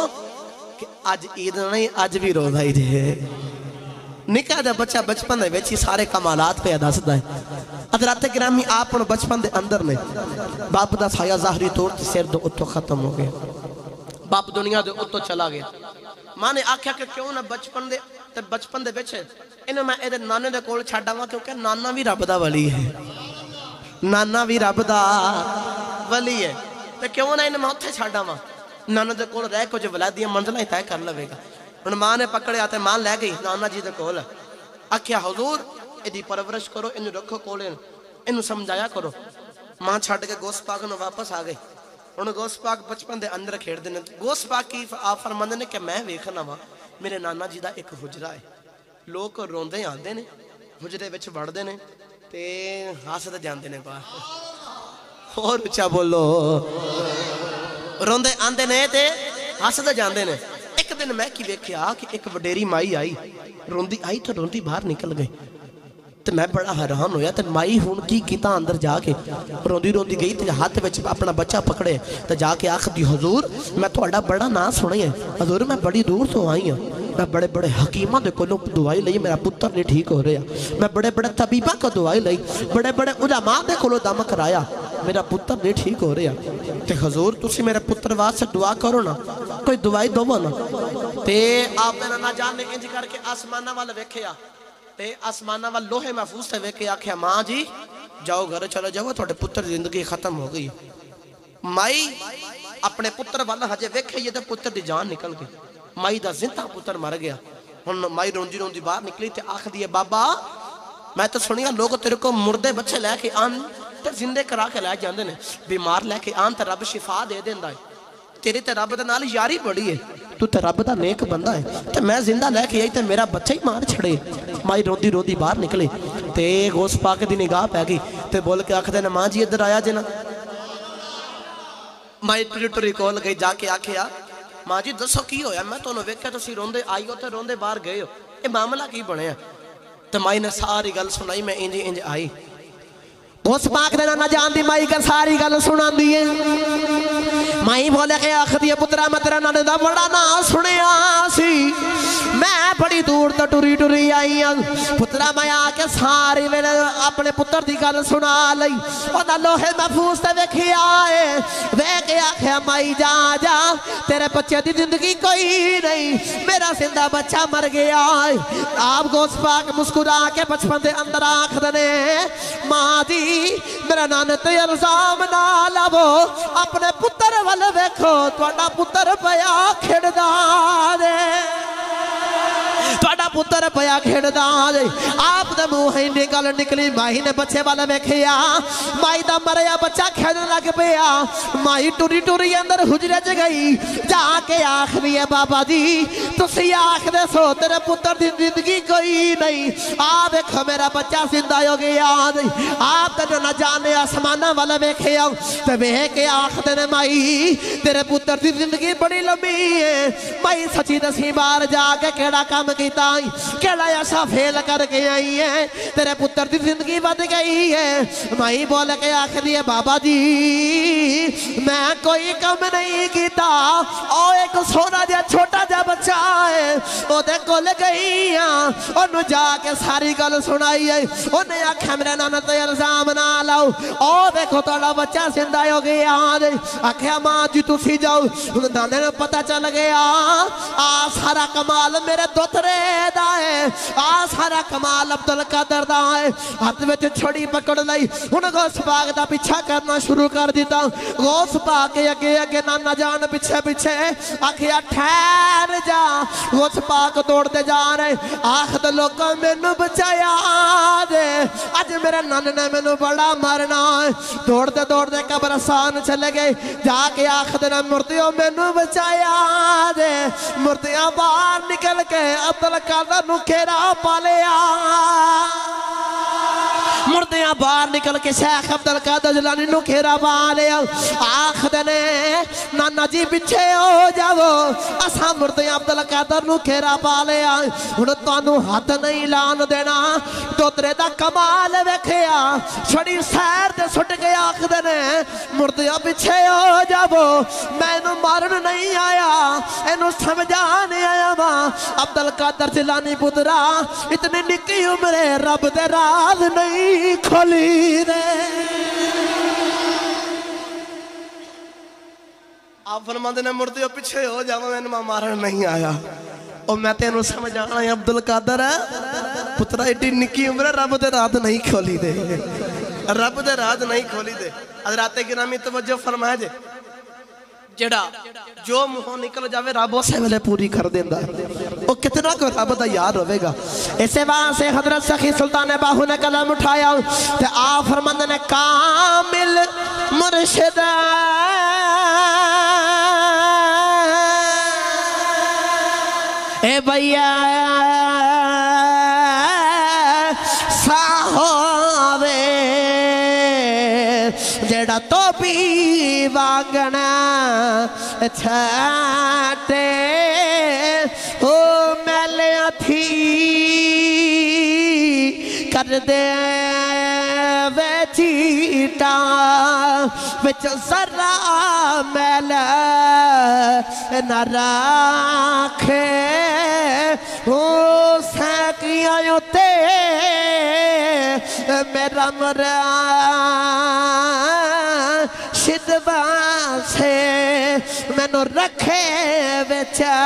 کہ اج عید نہیں اج بھی روزہ عید ہے نکاح دا بچہ بچپن دے وچ سارے کمالات پہ دسدا ہے حضرات گرامی آپ بچپن دے اندر نے باپ دا سایہ ظاہری طور تے سر دے اتوں ختم ہو گیا باپ دنیا دے اتوں چلا گیا ماں نے آکھیا کہ کیوں نہ بچپن دے وچ انہوں میں اے نانے دے کول چھڈا وا کیونکہ نانا بھی رب دا ولی ہے نانا بھی رب دا ولی ہے تے کیوں نہ انہوں میں اوتھے چھڈا وا نانا دے کول رہ کچھ ولادیاں منزلاں طے کر لوے گا ہن ماں نے پکڑیا تے ماں لے گئی نانا جی دے کول آکھیا حضور ایدی پرورش کرو اینوں رکھو کول اینوں سمجھایا کرو ماں چھڈ کے گوس پاک نوں واپس آ گئی ہن گوس پاک بچپن دے اندر کھیڈدے نے گوس پاک کی آپ فرماندے نے کہ میں ویکھنا وا میرے نانا جی دا ایک حجرا ہے لوگ روندے آندے نے حجرے وچ وڑدے نے تے ہسدے جاندے نے باہر اور اچھا بولو روندے آندے نے تے ہسدے جاندے نے ایک دن میں کی ویکھیا کہ ایک وڈیری مائی آئی تو روندی باہر نکل گئی تے میں بڑا حیران ہویا تے مائی ہن کی کیتا اندر جا کے روندی گئی تے ہاتھ وچ اپنا بچہ پکڑے تے جا کے آکھدی حضور میں تہاڈا بڑا نام سنیا ہے حضور میں بڑی دور تو آئی ہوں میں بڑے بڑے حکیماں دے کولوں دعائی لئی میرا پتر نہیں ٹھیک ہو رہا میں بڑے بڑے طبیباں کو دعائی لئی بڑے بڑے علماء دے کولوں دم کرایا میرا پتر نہیں ٹھیک ہو رہا تے حضور تسی میرے پتر واسطے دعا کرو نا کوئی دعائی دو نا تے آپ نے نہ جاننے انج کر کے آسمانہ وال ویکھیا تے آسمانہ وال لوہے محفوظ تے ویکھے آکھیا ماں جی جاؤ گھر چلو جاؤ تھوڑے پتر زندگی ختم ہو گئی مائی اپنے پتر والا ہجے ویکھے یہ تے پتر دی جان نکل گئی مائی دا زندہ پتر مر گیا ہن مائی روندی باہر نکلی تے آکھدی ہے بابا میں تو سنیا لوگ تیرے کو مردے بچے لے کے آن تے زندے کرا کے لے جاندے نے بیمار لے کے آن تے رب شفا دے دیندا ہے تیرے تے رب دے نال یاری بڑی ہے تو تے رب دا نیک بندہ ہے تے میں زندہ لے کے آئی تے میرا بچہ ہی مار چھڑے مائی روندی باہر نکلے تے غوث پاک دی نگاہ پہ گئی تے بول کے آکھدے نے ماں جی ادھر آیا جی نا مائی ٹری کول گئی جا کے آکھیا ماں جی دسو کی ہویا میں تو ویکھیا تسی روندے آئی ہو تے روندے باہر گئے ہو اے معاملہ کی بنیا تے مائی نے ساری گل سنائی میں انج آئی اس پاک دے نہ جان دی مائی کا ساری گل سنان دی ہے مائی بولے کہ آخدی ہے پترہ میں تیرے نانے دا بڑا نا سنے آسی میں بڑی دور تا ٹوری آئی ہوں پترہ میں آکے ساری میں اپنے پتر دی گل سنا لئی اور لوہے محفوظ تے ویکھی آئے ویکھے آکھے مائی جا تیرے بچے دی زندگی کوئی نہیں میرا زندہ بچہ مر گیا ہے آپ غوث پاک مسکرا کے بچپن دے اندر آکھ دنے ماں دی میرا نانے تے الزام نہ لاو اپنے پتر والے ویکھو تواڈا پتر پیا کھیڈدا دے تواڈا پتر پیا کھیڈدا دے آپ دے منہ ہی گل نکلی مائی نے بچے والے ویکھیا مائی دا مریا بچہ کھیڈن لگ پیا مائی ٹوری اندر حجرے چ گئی جا کے آکھدی ہے بابا جی تسی آکھدے سو تیرے پتر دی زندگی کوئی نہیں آ ویکھو میرا بچہ زندہ ہو گیا آپ تے نہ جانے آسمانہ والا ویکھیا تے ویکھ کے آکھدے نے مائی تیرے پتر دی زندگی بڑی لمبی ہے مائی سچی دسی بار جا کے کیڑا کام کیتا آئی کیڑا ایسا فیل کر کے آئی ہے تیرے پتر دی زندگی بد گئی ہے مائی بول کے آخری ہے بابا جی میں کوئی کم نہیں کیتا او ایک سونا جا چھوٹا جا بچہ ہے او دے کول گئی انہوں جا کے ساری گل سنائی ہے انہیں آکھا میرے نانا تے الزام نہ لاؤ او دیکھو توڑا بچہ زندہ ہو گیا آکھا ماں جی تو سی جاؤ نانے نے پتہ چل گیا سارا کمال میرے دوترے دا ہے سارا کمال عبدالقادر دا ہے ہاتھ میں چھڑی پکڑ لئی انہوں غوث پاک دا پیچھا کرنا شروع کر دیتا غوث پاک اگے اگے نانا جان پیچھے پیچھے آکھیا ٹھہر جا غوث پاک دوڑ دے جا رہے آخد لوگوں میں نو بچایا دے آج میرے نانے نے میں نو بڑا مرنا دوڑ دے قبرستان چلے گئے جا کے آخد نے مردیوں میں نو بچایا دے مردیاں باہر نکل کے عبدالقادر نو کھیرا پالیا مردیاں باہر نکل کے شیخ عبدالقادر جیلانی نو کھیرا پالیا آخد نے نانا جی بچھے ہو جاؤ اسا مردیاں عبدالقادر نو کھیرا پالیا انہوں تانو ہاتھ نہیں لان دینا دوترے دا کمال ویکھیا چھڑی سیر دے سٹ گیا آخد نے مردیاں بچھے ہو جاؤ میں نو مارن نہیں آیا اینو سمجھانے آیا ماں عبدالقادر جیلانی پترا اتنی نکی عمرے رب دے راز نہیں کھولی دے آپ فرماندے نے مردیوں پیچھے ہو جاؤ میں نو مارن نہیں آیا اور میں تینوں سمجھانا ہے عبدالقادر پترا ایڈی نکی عمرے رب دے راز نہیں کھولی دے رب دے راز نہیں کھولی دے حضرات گرامی توجہ فرمائے جے جڑا جو مہوں نکل جاوے رب اسے ویلے پوری کر دیندہ وہ کتنا کو رب دا یار ہوئے گا اسے وہاں سے حضرت سخی سلطان باہو نے قلم اٹھایا تے آپ فرماندے نے کامل مرشد اے بھیا ساہوے جڑا تو بھی واگنا چھاٹے او میلیاں تھی کر دے وے چیٹا وچ ذرا میلہ نہ راکھے او سیکیاں تے میرا مرا شدوا سے میں نو رکھے وچا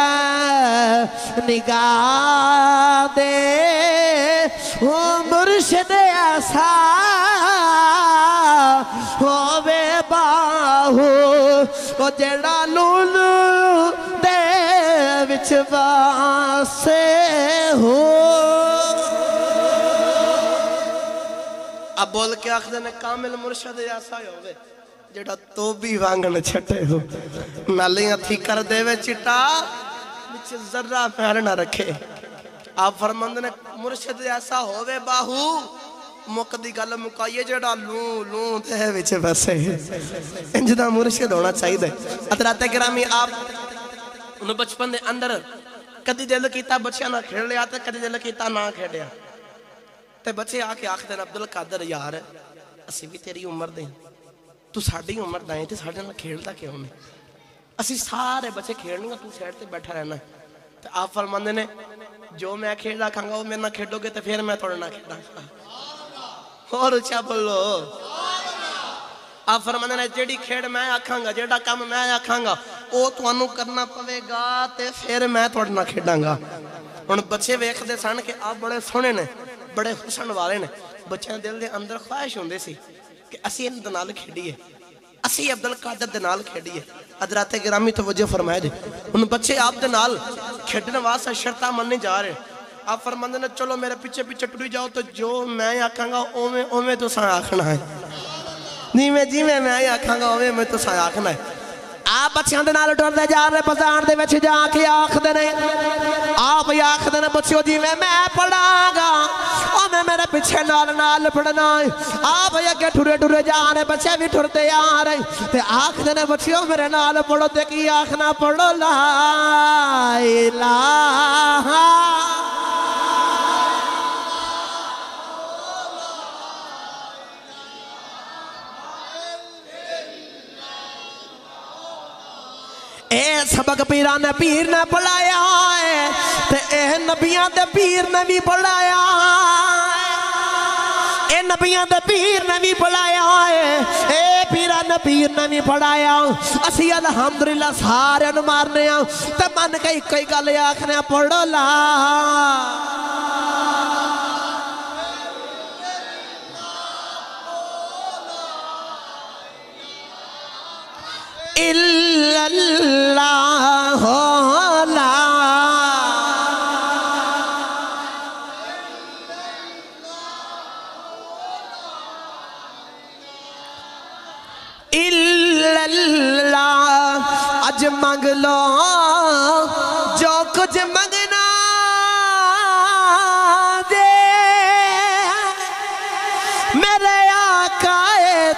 نگاہ دے وہ مرشد ایسا ہووے باہو وہ جڑا لولو دے وچ واسے ہو اب بول کے آخر نے کامل مرشد ایسا ہووے جڑا تو بھی وانگن چھٹے ہو نالیاں تھی کر دے وے چٹا بچ ذرہ پہر نہ رکھے آپ فرماندے نے مرشد ایسا ہووے باہو مقدی گل مکائیے جڑا لوں دے وچ بسے انجدہ مرشد ہونا چاہیے دے حضرات گرامی آپ انہوں بچپن دے اندر کدی دل کیتا بچیاں نہ کھیڑ لیا تے کدی دل کیتا نہ کھیڑیا تے بچے آکے آخدے عبدالقادر یار اسی بھی تیری عمر دیں تو ساڑھی عمر دائیں تے ساڑھے نہ کھیڑتا کیوں نہیں اسی سارے بچے کھیڑنی گا تو سیڑ تے بیٹھا رہنا ہے تو آپ فرماندے نے جو میں کھیڑا کھاں گا وہ میں نہ کھیڑو گے تو پھر میں تھوڑا نہ کھیڑا اور اچھا بولو آپ فرماندے نے جیڑی کھیڑ میں آکھاں گا جیڑا کام میں آکھاں گا وہ تو انو کرنا پوے گا تے پھر میں تھوڑا نہ کھیڑاں گا ان بچے ویکھ دے سن کہ آپ بڑے سونے نے بڑے حسن والے نے بچے دل دے اندر خواہش ہوندے سی کہ اسی ان دنال کھیڑیے اسی عبدالقادر دنال کھیڑیے حضرات گرامی توجہ فرمائے دے ان بچے آپ دنال کھیڑنے واسطہ شرطہ مننے جا رہے آپ فرماندے نے چلو میرے پیچھے پیچھے ٹوڑی جاؤ تو جو میں آکھاں گا اومے تو ساں آکھنا ہے جی میں آکھاں گا اومے تو ساں آکھنا ہے آپ بچیاں دے نال ٹر دے جا رہے بازار دے وچ جا کے آکھ دے آپ ہی آکھ دے بچیوں جی میں پڑھاں گا اور میں میرے پیچھے نال پڑھنا ہے آپ ہی اگے ٹھرے جا رہے بچے بھی ٹھرتے آ رہے تے آکھ دے بچیوں میرے نال پڑھو تے کی آکھنا پڑھو لا الہ اے سبق پیران پیر نے پڑھایا ہے تے اے نبیان دے پیر نے بھی پڑھایا اے نبیان دے پیر نے بھی پڑھایا ہے اے پیران پیر نے بھی پڑھایا اسی الحمدللہ سارے مارنے ہیں تے من کئی کوئی گلے آکھنے پڑھو لا اللہ لا اللہ اج مانگ لو جو کچھ منگنا دے میرے آقا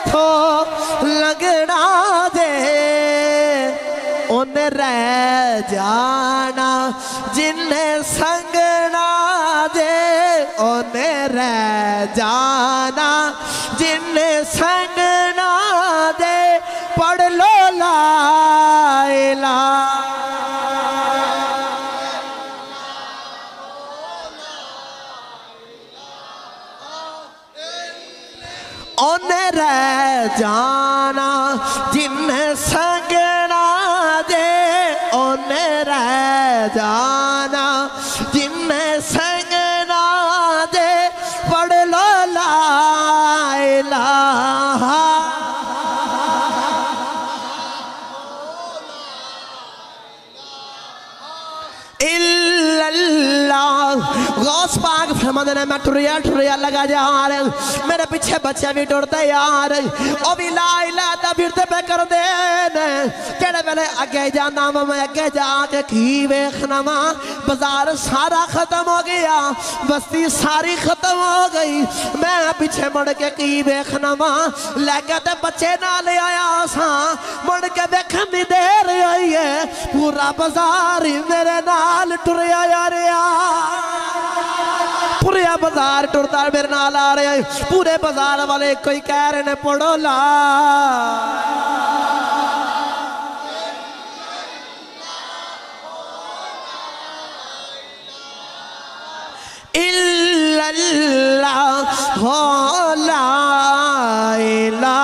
تھو لگنا دے انہیں رہ جانا جنہیں سنگنا دے انہیں رہ جانا جنہیں سنگنا دے پڑھ لو لا الہ انہیں رہ جانا جنہیں سنگنا دے انہیں رہ جانا جنہیں سنگنا دے پڑھ لو لا الہ الا اللہ غوث پاک فرماتے ہیں میں ٹریا لگا جا رہا میرے پیچھے بچے بھی ٹرتے یار او بھی لا الہ دا پھرتے پہ کر دینے کہنے پہلے اگے جانا میں اگے جا کے کی ویخنا بازار سارا ختم ہو گیا بستی ساری ختم ہو گئی میں پیچھے مڑ کے کی ویخنا لے کے تے بچے نہ لے آیا سا مڑ کے ویکھن دی دیر ہوئی ہے پورا بازار ہی میرے نال ٹریا یار پورے بازار ٹرتا میرے نال آ رہے ہیں پورے بازار والے کوئی کہہ رہے ہیں پڑھو لا الا اللہ لا الہ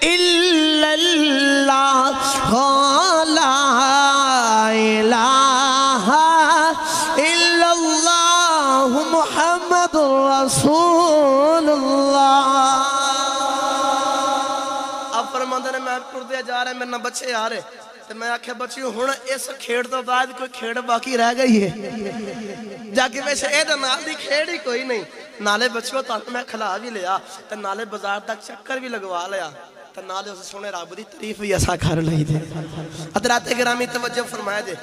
الا اللہ لا الہ الا اللہ محمد رسول اللہ اب فرماندہ نے میں ٹردے جا رہے ہیں میرے نہ بچے آ رہے تو میں آکھے بچیوں ہون اس کھیڑ تو بعد کوئی کھیڑ باقی رہ گئی ہے جا کے ویسے اے دا نال دی کھیڑ ہی کوئی نہیں نالے بچیوں تو میں کھلا بھی لیا تو نالے بازار تک چکر بھی لگوا لیا تو نالے اسے سونے رب دی تعریف بھی ایسا کر لئی دے حضرات گرامی توجہ فرمایا دے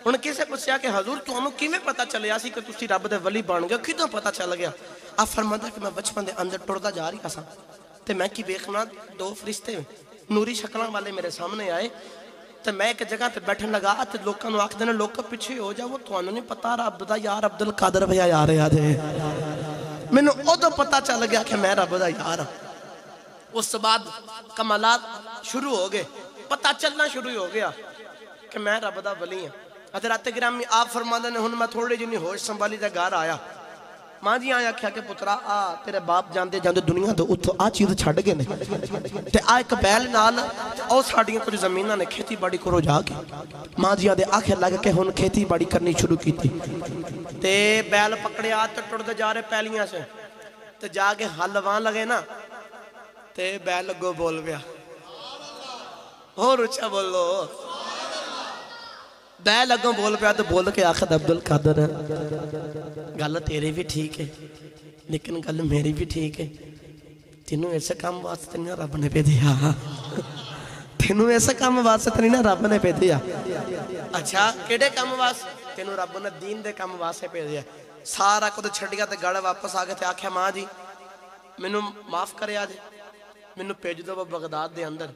ان کسے پوچھیا کہ حضور تو ہمیں کیویں پتہ چلیا سی کہ تسی رب دے ولی بن گیا کدوں پتہ چل گیا آپ فرماتا کہ میں بچپن دے اندر ٹردا جا رہی ہاں تے میں کی ویکھنا دو فرشتے نوری شکلاں والے میرے سامنے آئے تے میں ایک جگہ تے بیٹھن لگا تے لوکاں نوں آکھ دینا لوک پیچھے ہو جا وہ تانوں نہیں پتہ رب دا یار عبد القادر بھیا یار ہے مینوں اودوں پتہ چل گیا کہ میں رب دا یار ہاں اس بعد کمالات شروع ہو گئے پتہ چلنا شروع ہو گیا کہ میں رب دا ولی ہوں حضرات گرامی آپ فرماندے نے ہن میں تھوڑی جنی ہوش سنبھالی تے گھر آیا ماں جی آیا کیا کہ پترا تیرے باپ جاندے جاندے دنیا تو اتھو چیز چھڑ گئے نے تے ایک بیل نال او ساڑیاں کچھ زمینہ نے کھیتی باڑی کرو جا کے ماں جی آدھے آخر لگا کہ ہن کھیتی باڑی کرنی شروع کی تھی تے بیل پکڑے آتے ٹوڑ دے جا رہے پہلیاں سے تے جا کے حل وان لگے نا تے بیل لگو بول گیا اور اچھا بولو بیل لگوں بول پیا تو بول کے آخد عبد القادر گل تیرے بھی ٹھیک ہے لیکن گل میری بھی ٹھیک ہے تینوں ایسے کام واسطے نہیں رب نے پہ دیا تینوں ایسے کام واسطے نہیں رب نے پہ دیا اچھا کیڑے کام واسطے تینوں رب نے دین دے کام واسطے پہ دیا سارا کو چھڑ گیا تے گڑ واپس آگے تے آکھیا ماں جی مینوں معاف کرے آج مینوں پیج دو بغداد دے اندر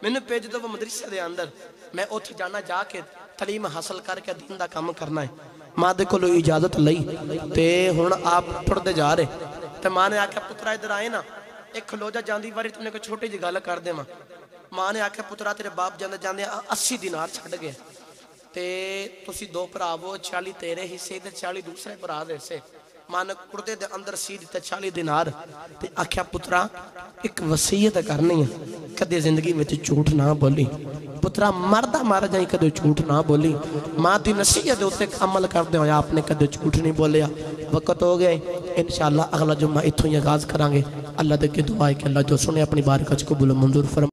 مینوں پیج دو مدرسے دے اندر میں اتھ جانا جا کے تعلیم حاصل کر کے دین دا کام کرنا ہے ماں دے کو لو اجازت لئی تے ہن آپ ٹر دے جا رہے تے ماں نے آکھا پترا ادھر آئے نا ایک کھلو جا جاندی واری تم نے کوئی چھوٹی جی گل کر دے ماں ماں نے آکھا پترا تیرے باپ جاندے جاندے 80 دینار چھڑ گئے تے تسی 2 بھراو 40 تیرے حصے تے 40 دوسرے بھرا دے حصے ماں نے کردے دے اندر سی دیتے 40 دینار تے آکھیا پترا ایک وصیت کرنی ہے کدے زندگی میں جھوٹ نہ بولی پترا مردہ مار جائیں کدے جھوٹ نہ بولی ماں دی نصیحت دے اسے عمل کر دے آپ نے کدے جھوٹ نہیں بولیا وقت ہو گئے انشاءاللہ اگلا جمعہ اتھوں ہی آغاز کرانگے اللہ دے کے دعا ہے کہ اللہ جو سنے اپنی بارکت قبول و منظور فرمائے